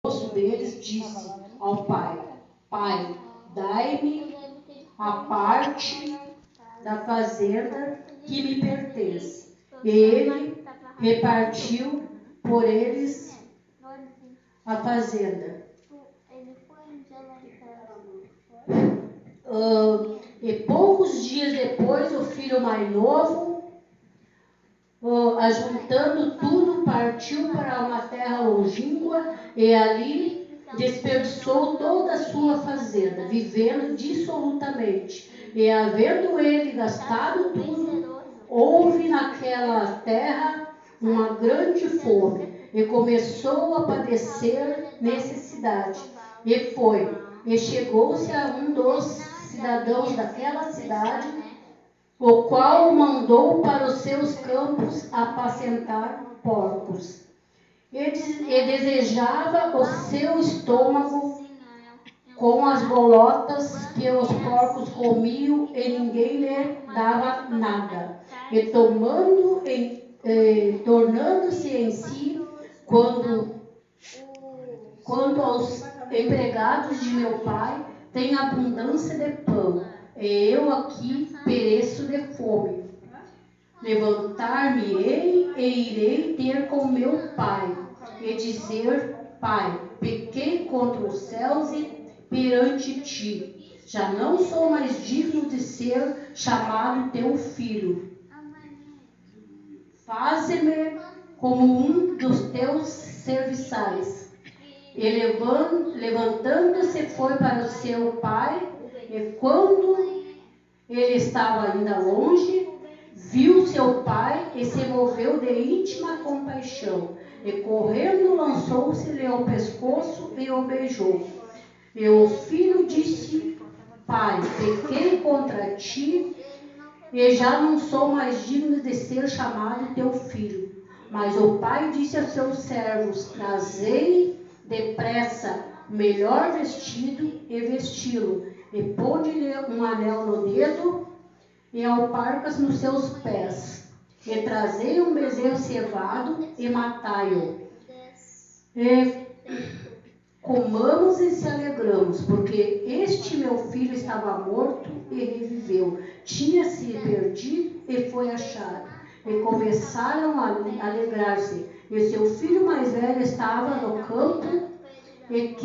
moço deles disse ao pai: Pai, dai-me a parte da fazenda que me pertence. E ele repartiu por eles a fazenda. E poucos dias depois, o filho mais novo, ajuntando tudo, partiu para uma terra longínqua e ali desperdiçou toda a sua fazenda, vivendo dissolutamente. E havendo ele gastado tudo, houve naquela terra uma grande fome, e começou a padecer necessidade. E chegou-se a um dos cidadãos daquela cidade, o qual o mandou para os seus campos apacentar porcos. E desejava o seu estômago com as bolotas que os porcos comiam, e ninguém lhe dava nada. E tornando-se em si, quando aos empregados de meu pai, tem abundância de pão, e eu aqui pereço de fome. Levantar-me-ei e irei ter com meu pai, e dizer: Pai, pequei contra os céus e perante ti. Já não sou mais digno de ser chamado teu filho. Faze-me como um dos teus serviçais. E levantando-se foi para o seu pai, e quando ele estava ainda longe, viu seu pai e se moveu de íntima compaixão. E correndo lançou-se-lhe ao pescoço e o beijou. E o filho disse: Pai, pequei contra ti e já não sou mais digno de ser chamado teu filho. Mas o pai disse a seus servos: Trazei depressa o melhor vestido e vesti-lo, e pôde-lhe um anel no dedo e alparcas nos seus pés. E trazei um bezerro cevado e matai-o. E comamos e se alegramos, porque este meu filho estava morto e reviveu, tinha-se perdido e foi achado. E começaram a alegrar-se. E seu filho mais velho estava no campo, e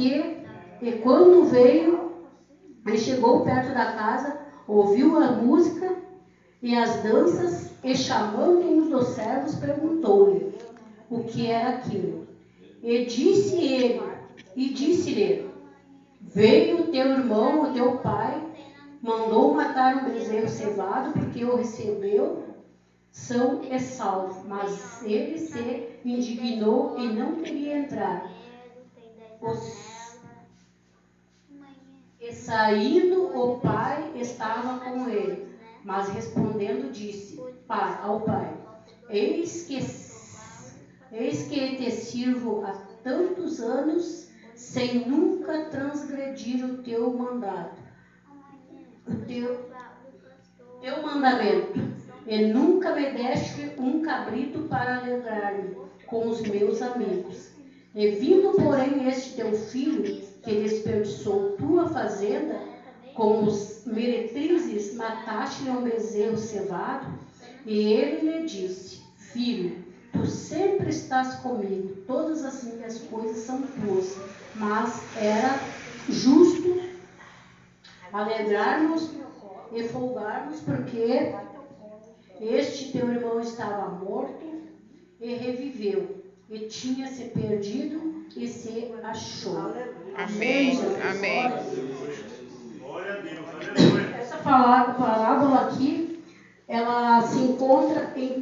quando veio e chegou perto da casa, ouviu a música e as danças, e chamando um dos servos, perguntou-lhe o que era aquilo. E disse-lhe: Veio teu irmão, o teu pai, mandou matar um bezerro cevado, porque o recebeu são e salvo. Mas ele se indignou e não queria entrar. E saindo, o pai estava com ele, mas respondendo disse ao pai: Eis que te sirvo há tantos anos, sem nunca transgredir o teu mandato, o teu mandamento, e nunca me deste um cabrito para alegrar-me com os meus amigos. E vindo, porém, este teu filho, que desperdiçou tua fazenda, com os meretrizes mataste-lhe um bezerro cevado. E ele lhe disse: Filho, tu sempre estás comigo, todas as minhas coisas são tuas, mas era justo alegrarmos e folgarmos, porque este teu irmão estava morto e reviveu, e tinha se perdido e se achou. Amém. Amém. Glória a Deus. Aleluia. Essa parábola aqui, ela se encontra em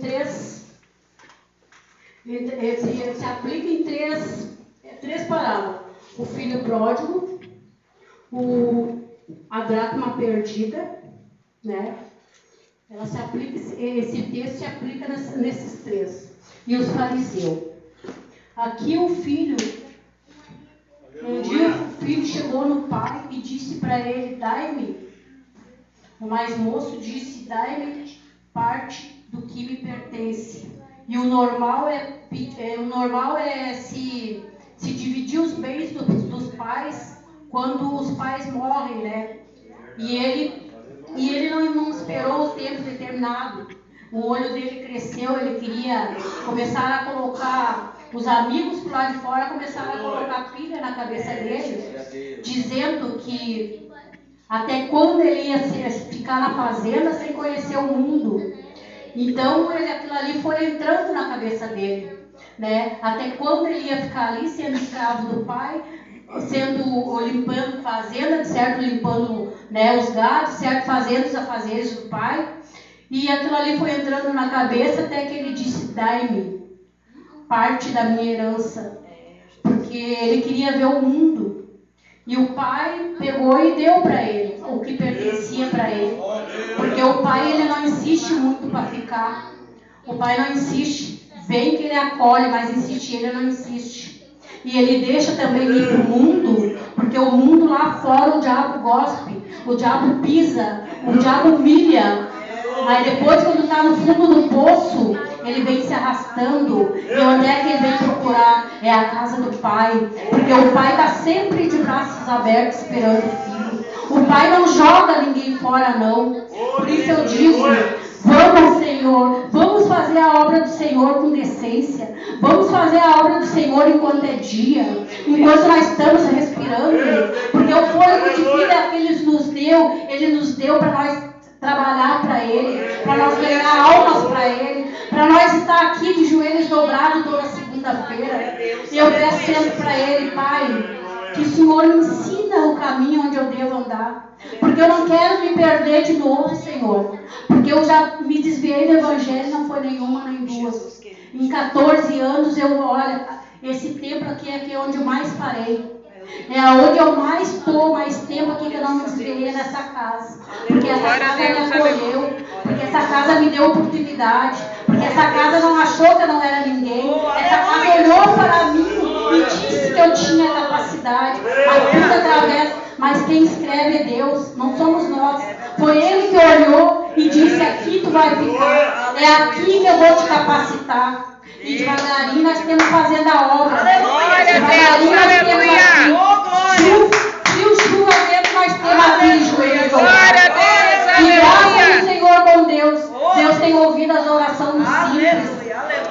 se aplica em três parábolas: o filho pródigo, a dracma perdida, né? Ela se aplica, esse texto se aplica nesses três. E os fariseus. Aqui um dia o filho chegou no pai e disse para ele: Dai-me. O mais moço disse: Dai-me parte do que me pertence. E o normal é se dividir os bens quando os pais morrem, né? E ele não esperou o tempo determinado. O olho dele cresceu, ele queria começar a colocar, os amigos por lá de fora começaram a colocar pilha na cabeça dele, dizendo que até quando ele ia ficar na fazenda sem conhecer o mundo. Então aquilo ali foi entrando na cabeça dele, né? Até quando ele ia ficar ali sendo escravo do pai, limpando fazenda, certo? Limpando, né, os gados, certo? Fazendo os afazeres do pai. E aquilo ali foi entrando na cabeça até que ele disse: dai-me parte da minha herança. Porque ele queria ver o mundo. E o pai pegou e deu para ele o que pertencia para ele. Porque o pai, ele não insiste muito para ficar. O pai não insiste. Vem que ele acolhe, mas insiste, ele não insiste. E ele deixa também ir para o mundo, porque o mundo lá fora o diabo gospe, o diabo pisa, o diabo humilha. Mas depois, quando está no fundo do poço, ele vem se arrastando. E onde é que ele vem procurar? É a casa do pai. Porque o pai está sempre de braços abertos esperando o filho. O pai não joga ninguém fora, não. Por isso eu digo: vamos, Senhor, vamos fazer a obra do Senhor com decência. Vamos fazer a obra do Senhor enquanto é dia, enquanto nós estamos respirando. Porque o fôlego de vida que Ele nos deu para nós trabalhar para Ele, para nós ganhar almas para Ele, para nós estar aqui de joelhos dobrados toda segunda-feira. E eu peço sempre para Ele: Pai, que o Senhor me ensina o caminho onde eu devo andar. Porque eu não quero me perder de novo, Senhor. Porque eu já me desviei do Evangelho, não foi nenhuma nem duas. Em 14 anos, olha, esse tempo aqui é onde eu mais parei. É onde eu mais estou, mais tempo aqui que eu não me desviei nessa casa. Porque essa casa me acolheu, porque essa casa me deu oportunidade, porque essa casa não achou que eu não era ninguém. Essa casa olhou para mim e disse que eu tinha capacidade, mas quem escreve é Deus, não somos nós. Foi Ele que olhou e disse: aqui tu vai ficar, é aqui que eu vou te capacitar. E devagarinho nós estamos fazendo a obra. Devagarinho nós temos aqui. Se o chuva dentro, nós temos aqui joelhos. E graças ao Senhor, bom Deus, Deus tem ouvido as orações dos simples.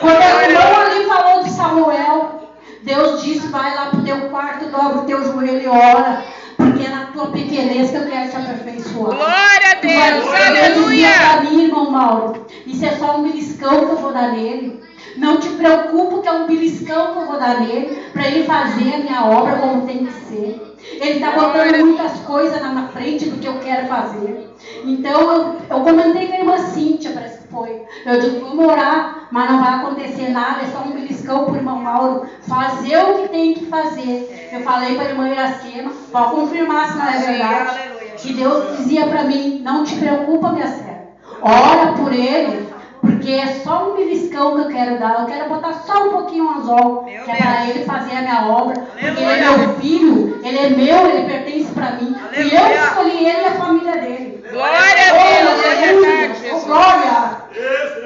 Quando o irmão ali falou de Samuel, Deus disse: vai lá para o teu quarto, dobra o teu joelho e ora. Porque é na tua pequenez que eu quero te aperfeiçoar. Glória a Deus, aleluia. Para mim, irmão Mauro, isso é só um beliscão que eu vou dar nele. Não te preocupa que é um beliscão que eu vou dar nele, para ele fazer a minha obra como tem que ser. Ele está botando muitas coisas na frente do que eu quero fazer. Então, eu comentei com a irmã Cíntia, parece que foi. Eu digo: vamos orar, mas não vai acontecer nada, é só um beliscão para o irmão Mauro fazer o que tem que fazer. Eu falei para a irmã Iracema, pode confirmar se não é verdade, que Deus dizia para mim: não te preocupa, minha serva, ora por ele. Porque é só um beliscão que eu quero dar. Eu quero botar só um pouquinho anzol, que é para ele fazer a minha obra. Porque ele é meu filho, ele é meu, ele pertence para mim. E eu escolhi ele e a família dele. Glória a Deus, glória.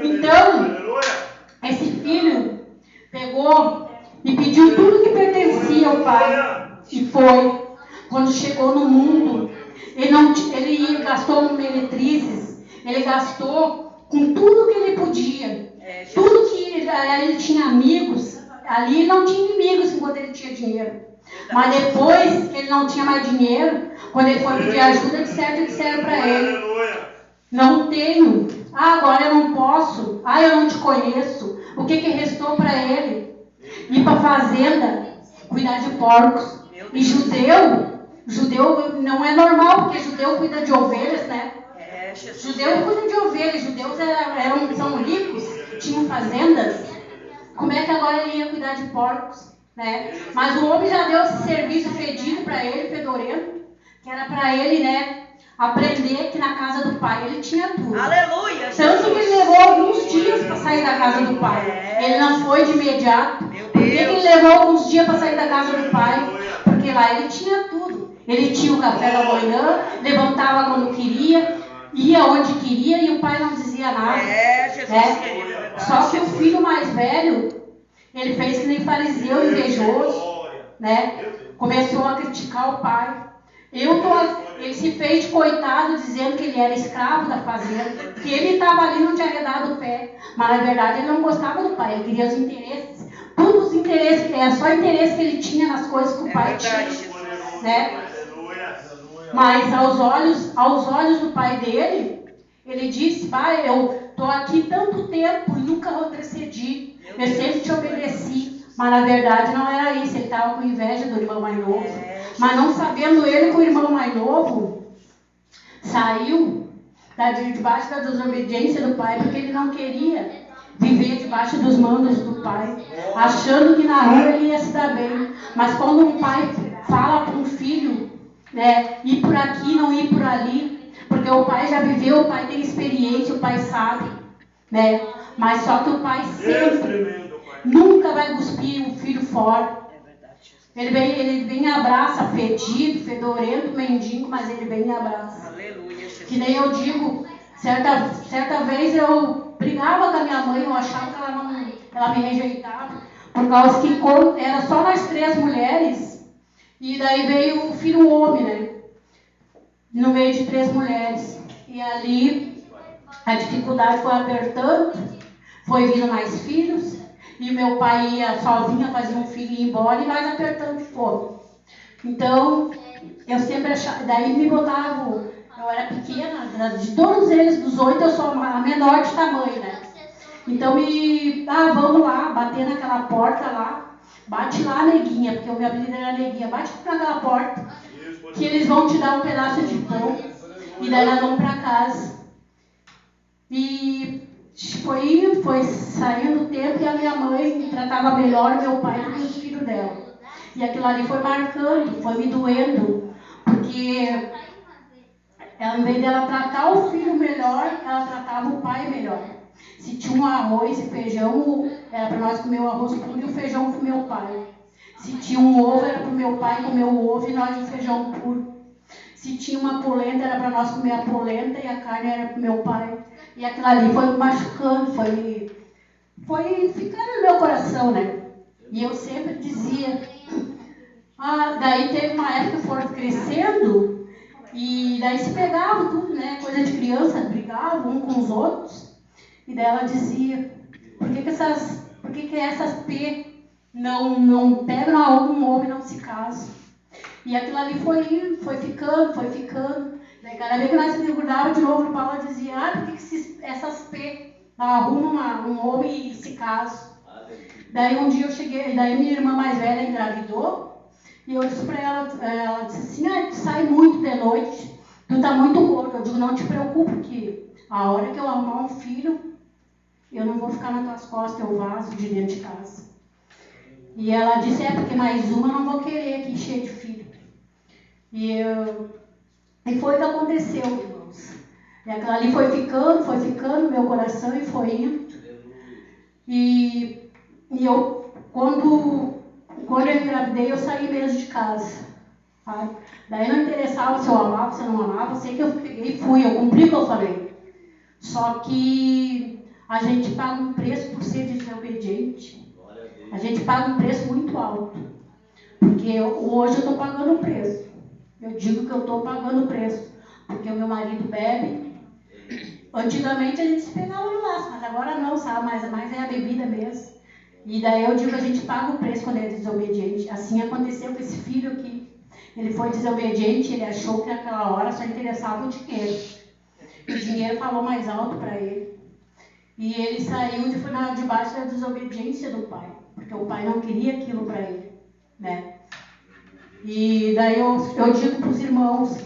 Então, esse filho pegou e pediu tudo que pertencia ao pai. E foi. Quando chegou no mundo, ele gastou meretrizes, ele gastou com tudo que ele podia. Tudo que ele tinha amigos, ali ele não tinha inimigos enquanto ele tinha dinheiro. Mas depois que ele não tinha mais dinheiro, quando ele foi pedir ajuda, disseram para ele: não tenho, agora eu não posso, eu não te conheço. O que restou para ele? Ir para a fazenda, cuidar de porcos. E judeu não é normal, porque judeu cuida de ovelhas, né? Judeu cuida de ovelhas, judeus são ricos, tinham fazendas. Como é que agora ele ia cuidar de porcos? Né? Mas o homem já deu esse serviço fedido para ele, fedorento, que era para ele, né, aprender que na casa do pai ele tinha tudo. Aleluia! Tanto que ele levou alguns dias para sair da casa do pai. Ele não foi de imediato. Por que ele levou alguns dias para sair da casa do pai? Porque lá ele tinha tudo. Ele tinha o café da manhã, levantava quando queria, ia onde queria e o pai não dizia nada. Só que o filho mais velho, ele fez que nem fariseu invejoso, né? Começou a criticar o pai. Ele se fez de coitado, dizendo que ele era escravo da fazenda, que ele estava ali, não tinha arredado o pé, mas na verdade ele não gostava do pai, ele queria os interesses, todos os interesses, era só interesse que ele tinha nas coisas que o pai tinha, né? Mas aos olhos do pai dele, ele disse: pai, eu estou aqui tanto tempo e nunca retrocedi, eu sempre te obedeci. Mas na verdade não era isso, ele estava com inveja do irmão mais novo. Mas não sabendo ele que o irmão mais novo saiu debaixo da desobediência do pai, porque ele não queria viver debaixo dos mandos do pai, achando que na rua ele ia se dar bem. Mas quando um pai fala para um filho, né, ir por aqui, não ir por ali, porque o pai já viveu, o pai tem experiência, o pai sabe, né? Mas só que o pai sempre nunca vai cuspir um filho fora. Ele vem e abraça, fedido, fedorento, mendigo, mas ele vem e abraça. Aleluia. Que nem eu digo, certa vez eu brigava com a minha mãe, eu achava que ela me rejeitava, por causa que era só nós 3 mulheres, e daí veio o filho homem, né? No meio de 3 mulheres. E ali a dificuldade foi apertando, foi vindo mais filhos, e meu pai ia sozinha, fazia um filho e ia embora, e nós apertando de fome. Então, eu sempre achava, daí me botavam, eu era pequena, de todos eles, dos 8, eu sou a menor de tamanho, né? Então, vamos lá, bater naquela porta lá, bate lá, neguinha, porque o meu apelido era neguinha, bate naquela porta, que eles vão te dar um pedaço de pão, e daí nós vamos para casa. E foi saindo o tempo e a minha mãe tratava melhor o meu pai do que os filhos dela. E aquilo ali foi marcando, foi me doendo, porque ela, em vez dela tratar o filho melhor, ela tratava o pai melhor. Se tinha um arroz e feijão, era para nós comer o arroz puro e o feijão com meu pai. Se tinha um ovo, era para o meu pai comer o ovo e nós o feijão puro. Se tinha uma polenta, era para nós comer a polenta e a carne era para o meu pai. E aquilo ali foi me machucando, foi ficando no meu coração, né? E eu sempre dizia... daí teve uma época que foram crescendo e daí se pegavam tudo, né? Coisa de criança, brigavam um com os outros. E daí ela dizia, por que essas P não pegam um homem e não se casam? E aquilo ali foi indo, foi ficando. Daí cada vez que nós se grudávamos de novo no pau, ela dizia, por que essas P arrumam um homem e se casam? Daí um dia eu cheguei, daí minha irmã mais velha engravidou, e eu disse para ela disse assim, tu sai muito de noite, tu tá muito gordo. Eu digo, não te preocupe, que a hora que eu arrumar um filho, eu não vou ficar nas tuas costas, eu vazo de dentro de casa. E ela disse, porque mais uma eu não vou querer aqui cheio de filho. E foi o que aconteceu, irmãos. E aquilo ali foi ficando no meu coração e foi indo. E eu, quando eu engravidei, eu saí mesmo de casa. Sabe? Daí não interessava se eu amava, se eu não amava, eu sei que eu peguei e fui, eu cumpri o que eu falei. Só que a gente paga um preço por ser desobediente. A gente paga um preço muito alto. Porque hoje eu estou pagando o preço. Eu digo que eu estou pagando o preço. Porque o meu marido bebe. Antigamente a gente se pegava no laço, mas agora não, sabe? Mas é a bebida mesmo. E daí eu digo que a gente paga o preço quando é desobediente. Assim aconteceu com esse filho aqui. Ele foi desobediente, ele achou que naquela hora só interessava o dinheiro. O dinheiro falou mais alto para ele. E ele saiu debaixo da desobediência do pai. Porque o pai não queria aquilo para ele, né? E daí eu digo para os irmãos,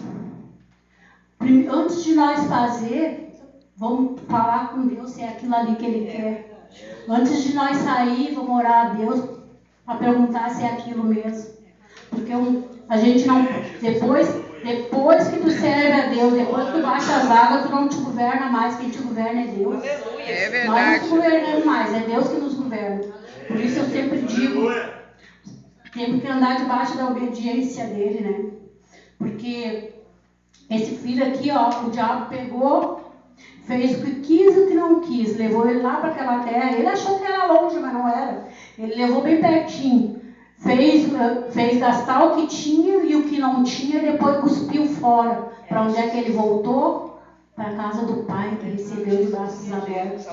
antes de nós fazer, vamos falar com Deus se é aquilo ali que Ele quer. Antes de nós sair, vamos orar a Deus para perguntar se é aquilo mesmo. Porque a gente não... Depois que tu serve a Deus, depois que tu baixa as águas, tu não te governa mais, quem te governa é Deus. É verdade. Nós não te governamos mais, é Deus que nos governa. Por isso eu sempre digo, temos que andar debaixo da obediência dele, né? Porque esse filho aqui, o diabo pegou, fez o que quis e o que não quis, levou ele lá para aquela terra. Ele achou que era longe, mas não era. Ele levou bem pertinho. fez gastar o que tinha e o que não tinha, e depois cuspiu fora. Para onde é que ele voltou? Para a casa do Pai, que recebeu de braços abertos.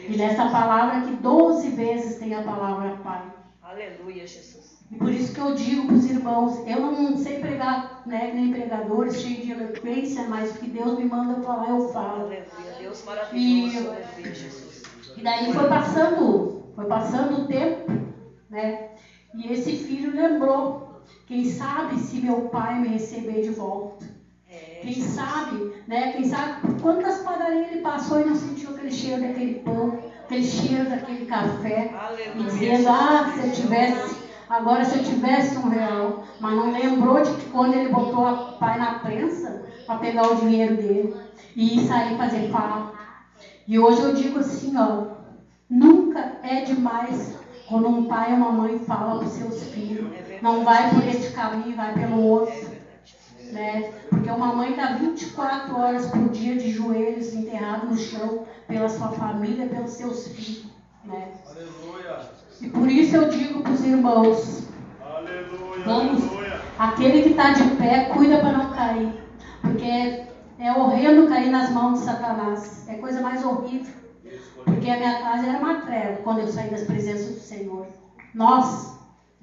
E nessa palavra aqui, 12 vezes tem a palavra Pai. Aleluia, Jesus. E por isso que eu digo para os irmãos, eu não sei pregar, né, nem pregadores cheios de eloquência, mas o que Deus me manda eu falar, eu falo. Aleluia, Deus maravilhoso. Aleluia, Jesus. E daí foi passando o tempo, né? E esse filho lembrou, quem sabe se meu pai me receber de volta. Quem sabe, né? Quem sabe quantas padarias ele passou e não sentiu aquele cheiro daquele pão, aquele cheiro daquele café. Aleluia, E dizendo, se eu tivesse, agora se eu tivesse R$1. Mas não lembrou de que quando ele botou o pai na prensa para pegar o dinheiro dele e sair fazer farra. E hoje eu digo assim, nunca é demais quando um pai ou uma mãe fala para os seus filhos, não vai por este caminho, vai pelo outro. Né? Porque uma mãe está 24 horas por dia de joelhos enterrado no chão pela sua família, pelos seus filhos. Né? E por isso eu digo para os irmãos, vamos, aquele que está de pé, cuida para não cair. Porque é horrendo cair nas mãos de Satanás. É coisa mais horrível. Porque a minha casa era uma treva quando eu saí das presenças do Senhor.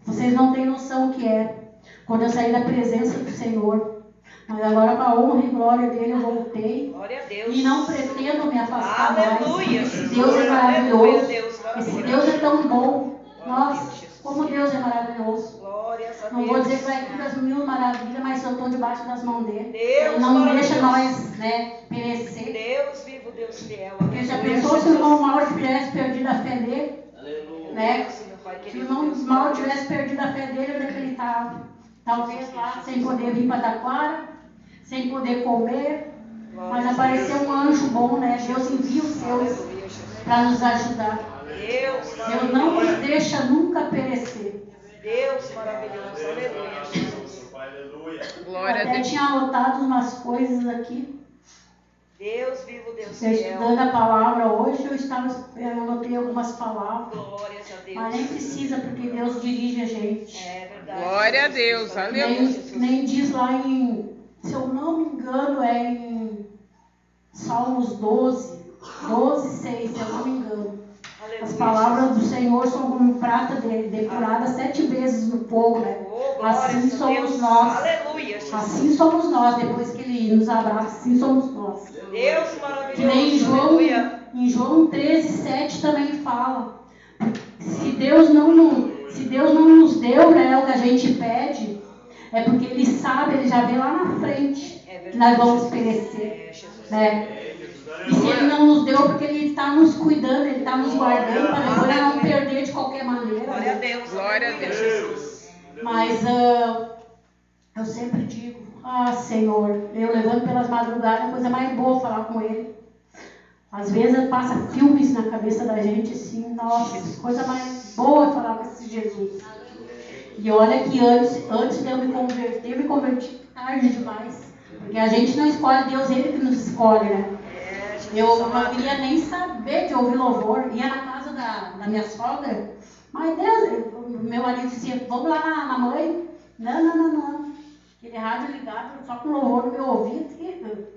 Vocês não têm noção o que é. Quando eu saí da presença do Senhor. Mas agora, para a honra e glória dele, eu voltei. Glória a Deus. E não pretendo me afastar Aleluia. mais. Esse Deus é maravilhoso. Aleluia, Deus, Esse Deus é tão bom. Nossa, como Deus é maravilhoso. Glórias a Deus. Não vou dizer que vai tudo das mil maravilhas, mas eu estou debaixo das mãos dele. Deus Ele não deixa maravilhoso. nós, perecer. Deus vivo, Deus fiel. Porque já Aleluia, pensou se o Jesus. irmão Mauro tivesse perdido a fé dele? Né? Sim, meu Pai Se o querido, irmão Deus Mauro maravilhoso. tivesse perdido a fé dele, onde é que ele estava? Talvez lá, sem poder vir para Taquara, sem poder comer. Mas apareceu um anjo bom, né? Deus envia os seus Aleluia, Jesus. para nos ajudar. Deus Deus não nos maravilhoso. deixa nunca perecer. Deus maravilhoso. Aleluia, Jesus. Eu Glória a até Deus. tinha anotado umas coisas aqui. Deus vivo, Deus Eu fiel. estudando a palavra hoje, eu anotei algumas palavras. Glórias a Deus. Mas nem precisa, porque Deus dirige a gente. É verdade. Glória a Deus. Aleluia. Nem diz lá se eu não me engano, é em Salmos 12:6, se eu não me engano. Aleluia, As palavras Jesus. do Senhor são como prata depurada 7 vezes no fogo, né? Oh, glórias Assim a Deus. somos nós. Aleluia, Jesus. Assim somos nós, depois que Ele nos abraça, assim somos nós. Deus Que nem maravilhoso. Aleluia. em João 13:7 também fala. Se Deus não nos deu, né, o que a gente pede, é porque Ele sabe, Ele já vê lá na frente que nós vamos perecer. É, Jesus. Né? E se Ele não nos deu, porque Ele está nos cuidando, Ele está nos guardando para depois não perder de qualquer maneira. Glória a Né? Deus. Glória a Deus. Jesus. Mas eu sempre digo, Senhor, eu levanto pelas madrugadas, a coisa mais boa falar com Ele. Às vezes passa filmes na cabeça da gente assim, nossa, coisa mais boa falar com esse Jesus. E olha que antes de eu me converter, eu me converti tarde demais. Porque a gente não escolhe Deus, Ele que nos escolhe, né? É, Jesus Eu não amado. queria nem saber de ouvir louvor. Ia na casa da minha sogra, mas Deus, meu marido dizia, vamos lá na mãe. Não. Aquele rádio ligado, só com louvor no meu ouvido.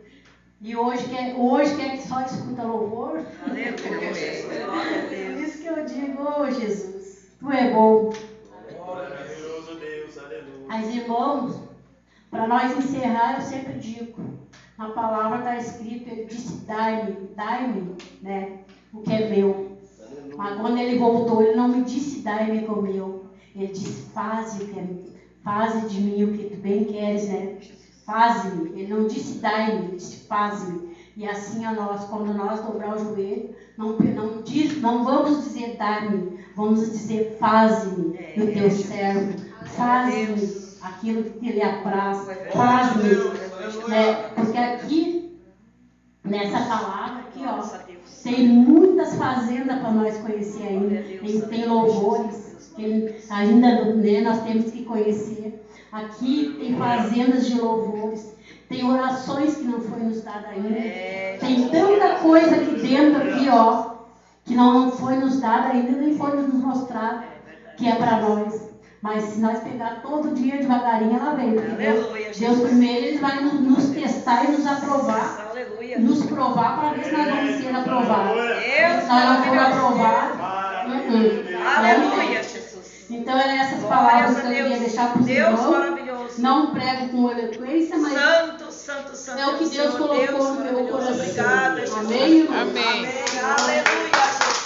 E hoje quer que só escuta louvor. Aleluia, Jesus. Glória a Por Deus. isso que eu digo, Jesus, Tu é bom. Maravilhoso Deus, aleluia. Mas irmãos, para nós encerrar, eu sempre digo, na palavra está escrito, Ele disse, dai-me, né, o que é meu. Mas quando Ele voltou, Ele não me disse, dai-me o que é meu. Ele disse, faze de mim o que tu bem queres, né? Faze-me. Ele não disse dai-me, Ele disse faze-me. E assim a nós, quando nós dobrar o joelho, não vamos dizer dai-me, vamos dizer faze-me o teu servo. Faze-me aquilo que lhe apraz. Faze-me. Né? Porque aqui, nessa palavra aqui, tem muitas fazendas para nós conhecer ainda. Tem louvores que ainda, né, nós temos que conhecer. Aqui tem fazendas de louvores. Tem orações que não foi nos dada ainda. Tem tanta coisa aqui dentro, que não foi nos dada ainda, nem foi nos mostrado, que é para nós. Mas se nós pegar todo dia devagarinho, ela vem. Porque Aleluia, Deus Jesus. primeiro Ele vai nos testar e nos aprovar. Aleluia. Nos provar para ver se nós vamos ser aprovados. Deus Se nós não for maravilhoso. aprovados, Aleluia, Jesus. Então, é essas Glórias palavras a que eu queria Deus. deixar para os Deus irmãos. maravilhoso. Não prego com eloquência, mas Santo, santo, santo. é o que Deus Senhor. colocou Deus no meu maravilhoso. coração. Obrigada, Jesus. Amém, irmão? Amém. Amém. Aleluia.